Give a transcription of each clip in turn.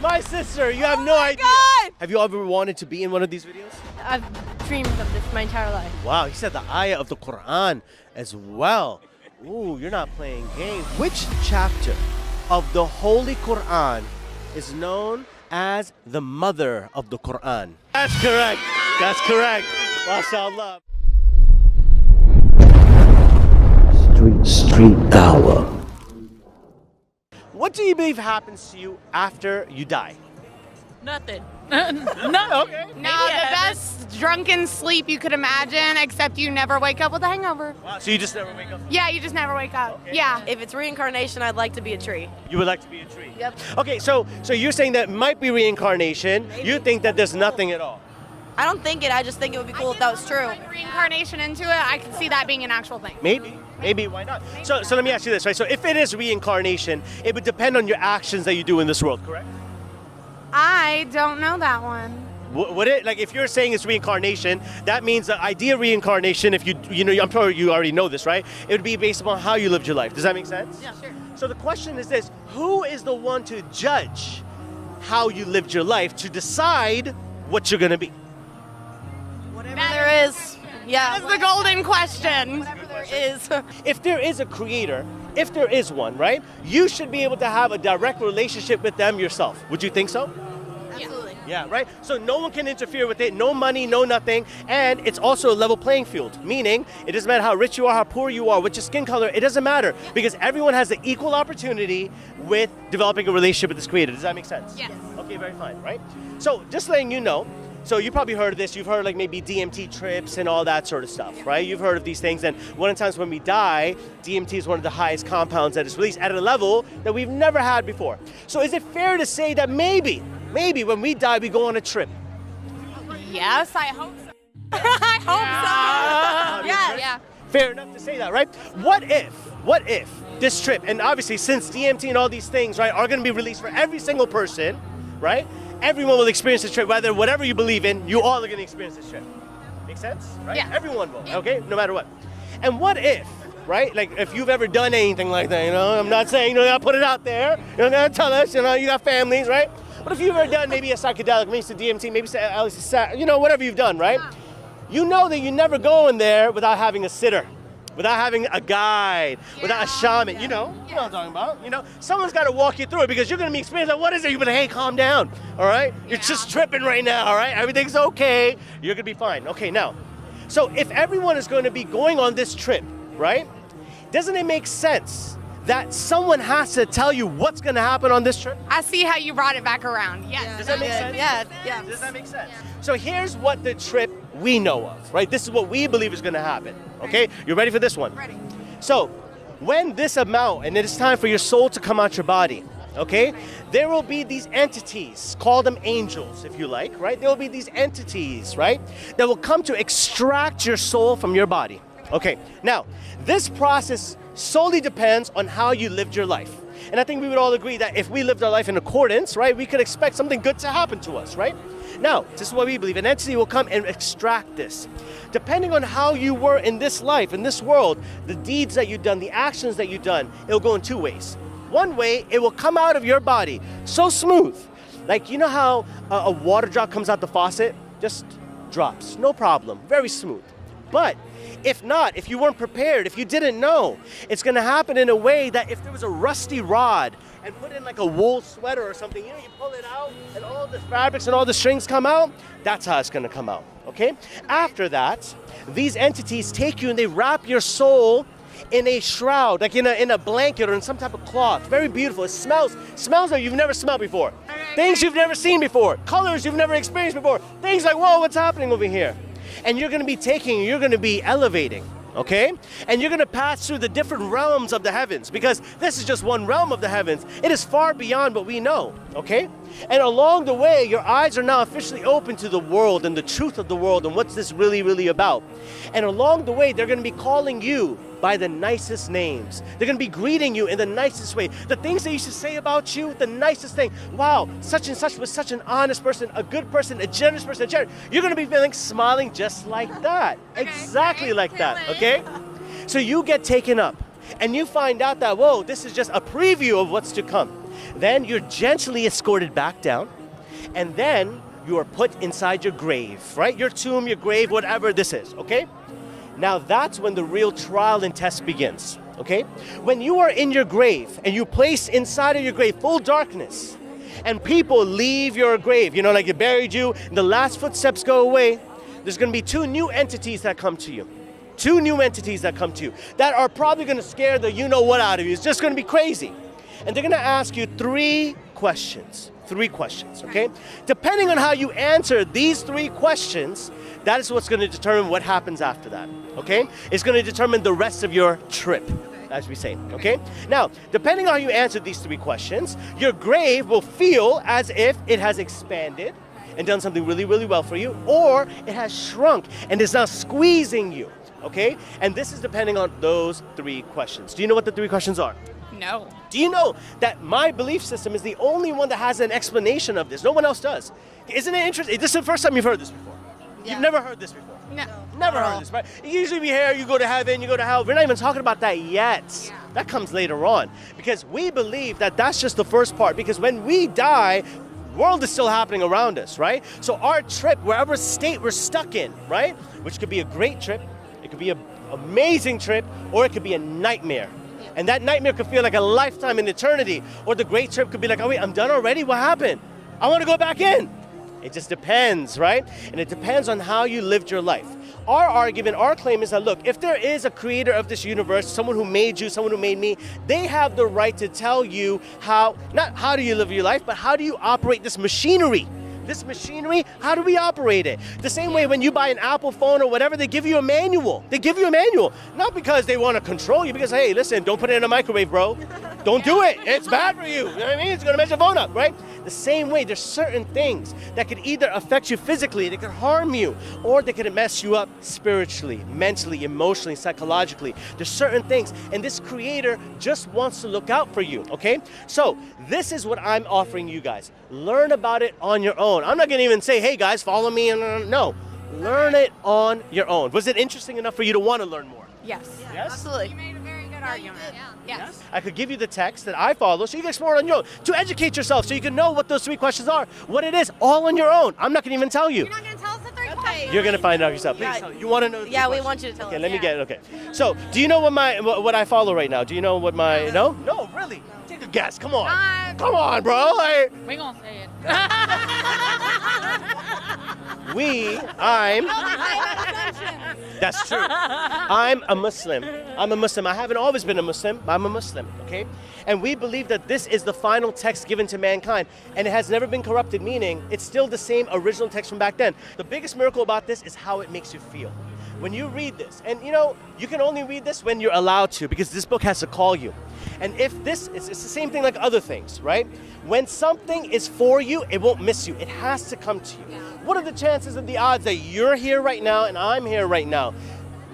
My sister, you have no idea. God! Have you ever wanted to be in one of these videos? I've dreamed of this my entire life. Wow, he said the ayah of the Quran as well. Ooh, you're not playing games. Which chapter of the Holy Quran is known as the mother of the Quran? That's correct. That's correct. MashaAllah. Street Tower. What do you believe happens to you after you die? Nothing. Okay. No, the best drunken sleep you could imagine, except you never wake up with a hangover. Wow, so you just never wake up? Yeah, you just never wake up. Okay. Yeah. If it's reincarnation, I'd like to be a tree. You would like to be a tree? Yep. Okay, so you're saying that might be reincarnation. You think that there's nothing at all? I don't think it. I just think it would be cool if that was true. Like reincarnation into it, I could see that being an actual thing. Maybe, why not? So let me ask you this, right? So if it is reincarnation, it would depend on your actions that you do in this world, correct? I don't know that one. Would it, like, if you're saying it's reincarnation, that means the idea of reincarnation, if you know, I'm sure you already know this, right? It would be based upon how you lived your life. Does that make sense? Yeah, sure. So the question is this: who is the one to judge how you lived your life to decide what you're gonna be? Whatever there is. Yeah. That's the golden question. Whatever there is. If there is a creator, if there is one, right? You should be able to have a direct relationship with them yourself. Would you think so? Absolutely. Yeah, right? So no one can interfere with it, no money, no nothing, and it's also a level playing field, meaning it doesn't matter how rich you are, how poor you are, what's your skin color, it doesn't matter, because everyone has the equal opportunity with developing a relationship with this creator. Does that make sense? Yes. Okay, very fine, right? So just letting you know, so you probably heard of this, you've heard like maybe DMT trips and all that sort of stuff, right? You've heard of these things, and one of the times when we die, DMT is one of the highest compounds that is released at a level that we've never had before. So is it fair to say that maybe when we die, we go on a trip? Yes, I hope so. I hope so. Yeah. Fair enough to say that, right? What if this trip, and obviously since DMT and all these things, right, are going to be released for every single person, right? Everyone will experience this trip, whether whatever you believe in, you all are going to experience this trip. Make sense? Right? Yeah. Everyone will, okay? No matter what. And what if, right? Like if you've ever done anything like that, you know, I'm not saying, you know, you gotta put it out there. You don't gotta tell us, you know, you got families, right? But if you've ever done maybe a psychedelic, maybe some DMT, maybe some, you know, whatever you've done, right? You know that you never go in there without having a sitter, without having a guide, without a shaman. You know what I'm talking about. You know, someone's got to walk you through it because you're going to be experiencing, like, what is it? You're going to, hey, calm down, all right? You're just tripping right now, all right? Everything's okay. You're going to be fine. Okay, now, so if everyone is going to be going on this trip, right, doesn't it make sense that someone has to tell you what's going to happen on this trip? I see how you brought it back around. Yes. Does that make sense? Yeah. Does that make sense? So here's what the trip we know of, right? This is what we believe is going to happen, okay? You ready for this one? Ready. So when this amount, and it is time for your soul to come out your body, okay? There will be these entities, call them angels if you like, right? There will be these entities, right? That will come to extract your soul from your body. Okay, now, this process solely depends on how you lived your life. And I think we would all agree that if we lived our life in accordance, right, we could expect something good to happen to us, right? Now, this is what we believe. An entity will come and extract this. Depending on how you were in this life, in this world, the deeds that you've done, the actions that you've done, it'll go in two ways. One way, it will come out of your body so smooth. Like, you know how a water drop comes out the faucet? Just drops, no problem, very smooth. But if not, if you weren't prepared, if you didn't know, it's going to happen in a way that if there was a rusty rod and put in like a wool sweater or something, you know, you pull it out and all the fabrics and all the strings come out, that's how it's going to come out, okay? After that, these entities take you and they wrap your soul in a shroud, like in a blanket or in some type of cloth. Very beautiful. It smells like you've never smelled before. Things you've never seen before. Colors you've never experienced before. Things like, whoa, what's happening over here? And you're going to be you're going to be elevating, okay? And you're going to pass through the different realms of the heavens, because this is just one realm of the heavens. It is far beyond what we know, okay? And along the way, your eyes are now officially open to the world and the truth of the world and what's this really, really about. And along the way, they're going to be calling you by the nicest names. They're going to be greeting you in the nicest way. The things they used to say about you, the nicest thing. Wow, such and such was such an honest person, a good person, a generous person, You're going to be feeling smiling just like that. Exactly like that, okay? So you get taken up and you find out that, whoa, this is just a preview of what's to come. Then you're gently escorted back down, and then you are put inside your grave, right? Your tomb, your grave, whatever this is, okay? Now that's when the real trial and test begins, okay? When you are in your grave and you place inside of your grave full darkness, and people leave your grave, you know, like they buried you, and the last footsteps go away, there's gonna be two new entities that come to you. Two new entities that come to you that are probably gonna scare the you-know-what out of you. It's just gonna be crazy. And they're gonna ask you three questions, okay? Depending on how you answer these three questions, that is what's gonna determine what happens after that, okay? It's gonna determine the rest of your trip, as we say, okay? Now, depending on how you answer these three questions, your grave will feel as if it has expanded and done something really, really well for you, or it has shrunk and is now squeezing you, okay? And this is depending on those three questions. Do you know what the three questions are? No. Do you know that my belief system is the only one that has an explanation of this? No one else does. Isn't it interesting? This is the first time you've heard this before. Yeah. You've never heard this before. No. Never heard this, right? Usually we hear you go to heaven, you go to hell. We're not even talking about that yet. Yeah. That comes later on. Because we believe that that's just the first part. Because when we die, world is still happening around us, right? So our trip, wherever state we're stuck in, right? Which could be a great trip, it could be an amazing trip, or it could be a nightmare. And that nightmare could feel like a lifetime in eternity. Or the great trip could be like, oh wait, I'm done already? What happened? I want to go back in. It just depends, right? And it depends on how you lived your life. Our argument, our claim is that, look, if there is a creator of this universe, someone who made you, someone who made me, they have the right to tell you how, not how do you live your life, but how do you operate this machinery? This machinery, how do we operate it? The same way when you buy an Apple phone or whatever, they give you a manual. They give you a manual. Not because they want to control you, because, hey, listen, don't put it in a microwave, bro. Don't do it. It's bad for you. You know what I mean? It's going to mess your phone up, right? The same way, there's certain things that could either affect you physically, they could harm you, or they could mess you up spiritually, mentally, emotionally, psychologically. There's certain things, and this creator just wants to look out for you, okay? So this is what I'm offering you guys. Learn about it on your own. I'm not gonna even say, hey guys, follow me, no. Learn it on your own. Was it interesting enough for you to want to learn more? Yes. Yes? Absolutely. You made a very good argument. Yes. I could give you the text that I follow so you can explore it on your own, to educate yourself so you can know what those three questions are, what it is, all on your own. I'm not gonna even tell you. You're not going to tell us the three Okay. questions? You're gonna find out yourself. Please Yeah. tell me. You want to know? the Yeah, we questions? want you to tell Okay, us. let me Yeah. get it. Okay. So, do you know what I follow right now? Do you know what my no? No, really. Take a guess. Come on. Come on, bro. We gonna say it. I'm. That's true. I'm a Muslim. I haven't always been a Muslim, but I'm a Muslim, okay? And we believe that this is the final text given to mankind, and it has never been corrupted, meaning it's still the same original text from back then. The biggest miracle about this is how it makes you feel. When you read this, and you know, you can only read this when you're allowed to, because this book has to call you. And if this, it's the same thing like other things, right? When something is for you, it won't miss you. It has to come to you. What are the chances of the odds that you're here right now and I'm here right now?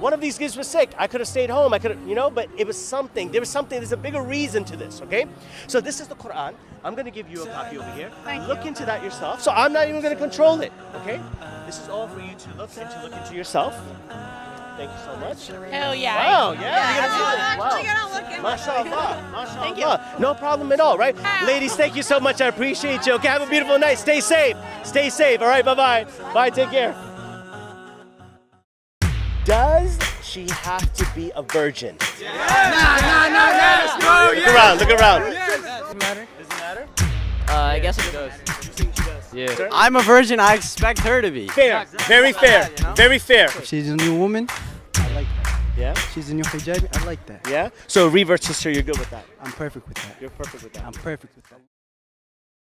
One of these kids was sick. I could have stayed home. I could have, but it was something. There was something. There's a bigger reason to this, okay? So this is the Quran. I'm going to give you a copy over here. Look into that yourself. So I'm not even going to control it, okay? This is all for you to look into yourself. Thank you so much. Hell yeah. Wow, yeah. Actually, Wow. gonna look in. MashaAllah. MashaAllah. Thank you. No problem at all, right? Ladies, thank you so much. I appreciate you. Okay, have a beautiful night. Stay safe. Stay safe. All right, bye-bye. Bye, take care. Does she have to be a virgin? No. Look around, look around. Does it matter? Does it matter? I guess it does. You think she does? Yeah. Sir? I'm a virgin. I expect her to be. Fair. Very fair. You know? Very fair. She's a new woman. I like that. Yeah? She's a new hijab. I like that. Yeah? So revert sister, you're good with that. I'm perfect with that. You're perfect with that. I'm perfect with that.